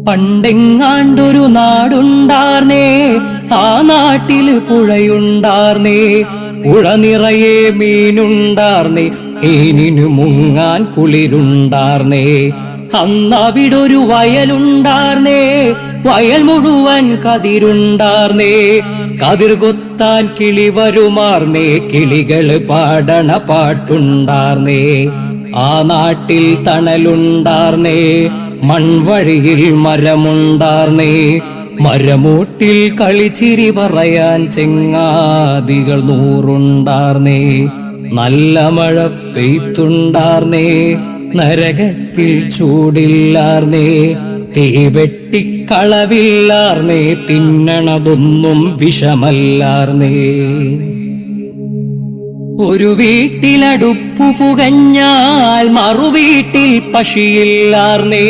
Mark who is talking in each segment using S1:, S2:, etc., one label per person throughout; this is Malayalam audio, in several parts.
S1: പണ്ടെങ്ങാണ്ടൊരു നാടുണ്ടാർന്നേ, ആ നാട്ടില് പുഴയുണ്ടാർന്നേ. പുഴ നിറയെ മീനുണ്ടാർന്നേ, മീനിനു മുങ്ങാൻ കുളിരുണ്ടാർന്നേ. അന്നവിടൊരു വയലുണ്ടാർന്നേ, വയൽ മുഴുവൻ കതിരുണ്ടാർന്നേ. കതിർ കൊത്താൻ കിളി വരുമാർന്നേ, കിളികള് പാടണ പാട്ടുണ്ടാർന്നേ. ആ നാട്ടിൽ തണലുണ്ടാർന്നേ, മൺവഴിയിൽ മരമുണ്ടാർന്നേ. മരമൂട്ടിൽ കളിച്ചിരി പറയാൻ ചെങ്ങാതികൾ നൂറുണ്ടാർന്നേ. നല്ല മഴ പെയ്ത്തുണ്ടാർന്നേ, നരകത്തിൽ ചൂടില്ലാർന്നേ. തീ വെട്ടിക്കളവില്ലാർന്നേ, തിന്നണതൊന്നും വിഷമല്ലാർന്നേ. ഒരു വീട്ടിലടുപ്പു പുകഞ്ഞാൽ മറുവീട്ടിൽ പശിയില്ലാർന്നേ.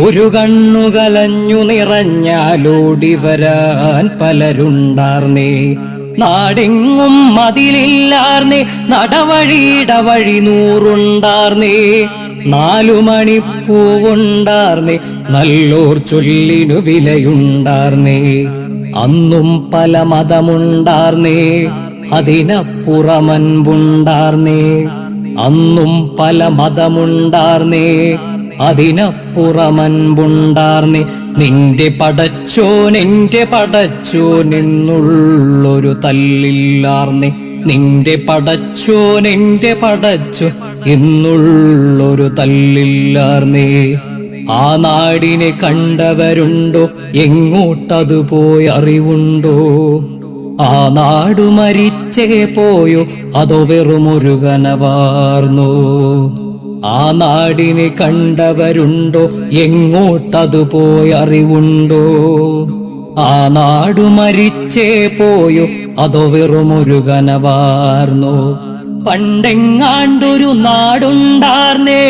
S1: ഒരു കണ്ണു കലഞ്ഞു നിറഞ്ഞാൽ ഓടി വരാൻ പലരുണ്ടാർന്നേ. നാടെങ്ങും മതിലില്ലാർന്നേ, നടവഴിയിടവഴി നൂറുണ്ടാർന്നേ. 4 മണിപ്പൂവുണ്ടാർന്നേ, നല്ലോർ ചൊല്ലിനു വിലയുണ്ടാർന്നേ. അന്നും പല മതമുണ്ടാർന്നേ, അതിനപ്പുറമൻപുണ്ടാർന്നേ. അന്നും പല മതമുണ്ടാർന്നേ, അതിനപ്പുറമൻപുണ്ടാർന്നേ. നിന്റെ പടച്ചോൻ എന്റെ പടച്ചോൻ എന്നുള്ളൊരു തല്ലില്ലാർന്നേ. നിന്റെ പടച്ചോൻ എന്റെ പടച്ചോൻ എന്നുള്ളൊരു തല്ലില്ലാർന്നേ. ആ നാടിനെ കണ്ടവരുണ്ടോ? എങ്ങോട്ടതു പോയി അറിവുണ്ടോ? ആ നാടു മരിച്ചേ പോയോ, അതോ വെറുമൊരു കനവാർന്നോ? ആ നാടിനെ കണ്ടവരുണ്ടോ? എങ്ങോട്ടതു പോയി അറിവുണ്ടോ? ആ നാടു മരിച്ചേ പോയോ, അതോ വെറുമൊരു കനവാർന്നോ? പണ്ടെങ്ങാണ്ടൊരു നാടുണ്ടാർന്നേ,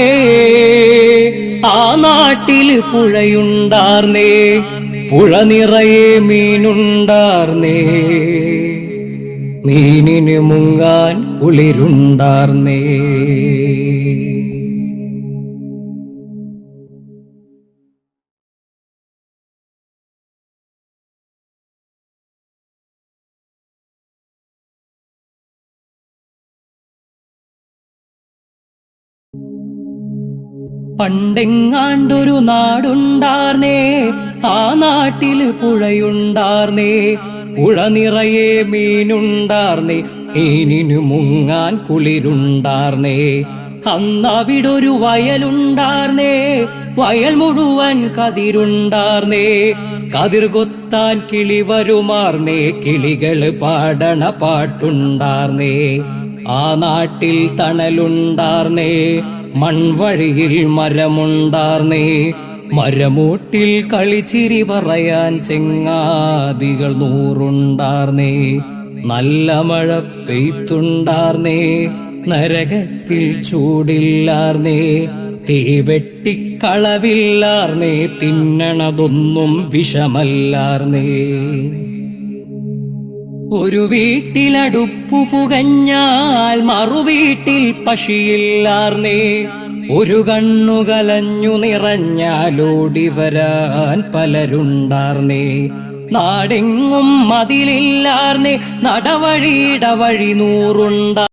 S1: ആ നാട്ടില് പുഴയുണ്ടാർന്നേ. പുഴ നിറയെ മീനുണ്ടാർന്നേ, മീനിനു മുങ്ങാൻ കുളിരുണ്ടാർന്നേ. പണ്ടെങ്ങാണ്ടൊരു നാടുണ്ടാർന്നേ, ആ നാട്ടില് പുഴയുണ്ടാർന്നേ. പുഴ നിറയെ മീനുണ്ടാർന്നേ, മീനിനു മുങ്ങാൻ കുളിരുണ്ടാർന്നേ. അന്നവിടൊരു വയലുണ്ടാർന്നേ, വയൽ മുഴുവൻ കതിരുണ്ടാർന്നേ. കതിർ കൊത്താൻ കിളി വരുമാർന്നേ, കിളികള് പാടണ പാട്ടുണ്ടാർന്നേ. ആ നാട്ടിൽ തണലുണ്ടാർന്നേ, മൺവഴിയിൽ മരമുണ്ടാർന്നേ. മരമൂട്ടിൽ കളിച്ചിരി പറയാൻ ചെങ്ങാതികൾ നൂറുണ്ടാർന്നേ. നല്ല മഴ പെയ്ത്തുണ്ടാർന്നേ, നരകത്തിൽ ചൂടില്ലാർന്നേ. തീ വെട്ടിക്കളവില്ലാർന്നേ, തിന്നണതൊന്നും വിഷമല്ലാർന്നേ. ഒരു വീട്ടിലടുപ്പു പുകഞ്ഞാൽ മറുവീട്ടിൽ പശിയില്ലാർന്നേ. ഒരു കണ്ണു കലഞ്ഞു നിറഞ്ഞാൽ ഓടി വരാൻ പലരുണ്ടാർന്നേ. നാടെങ്ങും മതിലില്ലാർന്നേ, നടവഴിയിടവഴി നൂറുണ്ടാ